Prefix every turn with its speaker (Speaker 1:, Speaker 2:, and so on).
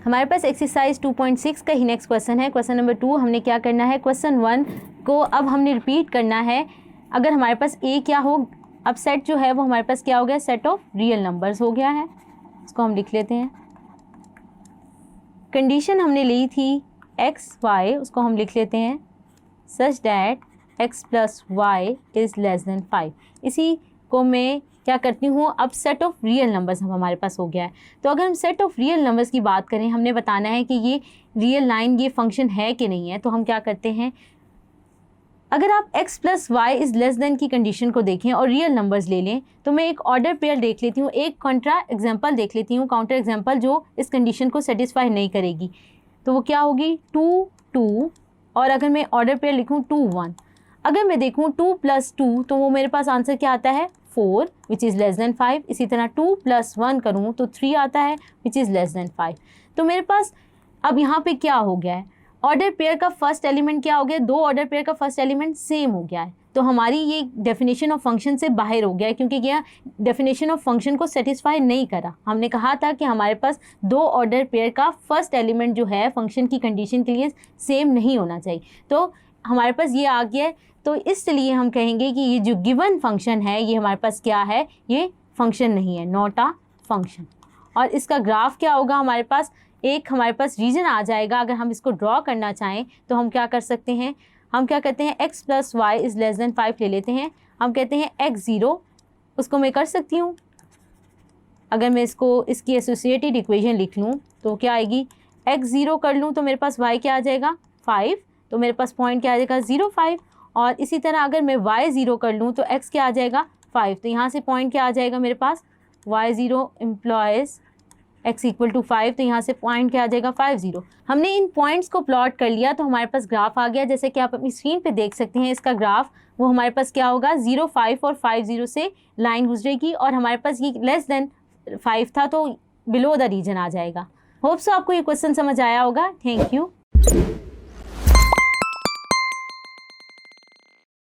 Speaker 1: हमारे पास एक्सरसाइज 2.6 का ही next question है। क्वेश्चन नंबर 2 हमने क्या करना है, क्वेश्चन 1 को अब हमने रिपीट करना है। अगर हमारे पास ए क्या हो, अब सेट जो है वो हमारे पास क्या हो गया, सेट ऑफ रियल नंबर्स हो गया है। इसको हम लिख लेते हैं। कंडीशन हमने ली थी एक्स वाई, उसको हम लिख लेते हैं such that x plus Y is less than 5। इसी को मैं क्या करती हूँ, अब सेट ऑफ रियल नंबर्स हमारे पास हो गया है। तो अगर हम सेट ऑफ रियल नंबर्स की बात करें, हमने बताना है कि ये रियल लाइन ये फंक्शन है कि नहीं है। तो हम क्या करते हैं, अगर आप x plus Y is less than की कंडीशन को देखें और रियल नंबर्स ले लें, तो मैं एक ऑर्डर पेयर देख लेती हूँ, एक कॉन्ट्रा एग्जांपल देख लेती हूँ, काउंटर एग्जांपल जो इस कंडीशन को सेटिस्फाई नहीं करेगी। तो वो क्या होगी, 2 2, और अगर मैं ऑर्डर पेयर लिखूँ 2 1, अगर मैं देखूँ 2 + 2 तो वो मेरे पास आंसर क्या आता है, 4 विच इज़ लेस देन 5। इसी तरह 2 + 1 करूँ तो 3 आता है विच इज़ लेस देन 5। तो मेरे पास अब यहाँ पे क्या हो गया है, ऑर्डर पेयर का फर्स्ट एलिमेंट क्या हो गया, दो ऑर्डर पेयर का फर्स्ट एलिमेंट सेम हो गया है। तो हमारी ये डेफिनेशन ऑफ फंक्शन से बाहर हो गया है, क्योंकि यह डेफिनेशन ऑफ फंक्शन को सेटिस्फाई नहीं करा। हमने कहा था कि हमारे पास दो ऑर्डर पेयर का फर्स्ट एलिमेंट जो है फंक्शन की कंडीशन के लिए सेम नहीं होना चाहिए। तो हमारे पास ये आ गया है। तो इसलिए हम कहेंगे कि ये जो गिवन फंक्शन है ये हमारे पास क्या है, ये फंक्शन नहीं है, नॉट अ फंक्शन। और इसका ग्राफ क्या होगा, हमारे पास एक हमारे पास रीजन आ जाएगा। अगर हम इसको ड्रॉ करना चाहें तो हम क्या कर सकते हैं, हम क्या करते हैं, x plus Y is less than 5 ले लेते हैं। हम कहते हैं x0, उसको मैं कर सकती हूँ, अगर मैं इसको इसकी एसोसिएटेड इक्वेशन लिख लूँ तो क्या आएगी, x0 कर लूँ तो मेरे पास y क्या आ जाएगा, 5। तो मेरे पास पॉइंट क्या आ जाएगा, 0 5। और इसी तरह अगर मैं y0 कर लूँ तो x क्या आ जाएगा, 5। तो यहाँ से पॉइंट क्या आ जाएगा मेरे पास, y0 इम्प्लॉयज़ x = 5। तो यहाँ से पॉइंट क्या आ जाएगा, 5 0। हमने इन पॉइंट्स को प्लॉट कर लिया तो हमारे पास ग्राफ आ गया। जैसे कि आप अपनी स्क्रीन पे देख सकते हैं, इसका ग्राफ वो हमारे पास क्या होगा, 0 5 और 5 0 से लाइन गुजरेगी, और हमारे पास ये लेस देन 5 था तो बिलो द रीजन आ जाएगा। होप सो आपको ये क्वेश्चन समझ आया होगा। Thank you.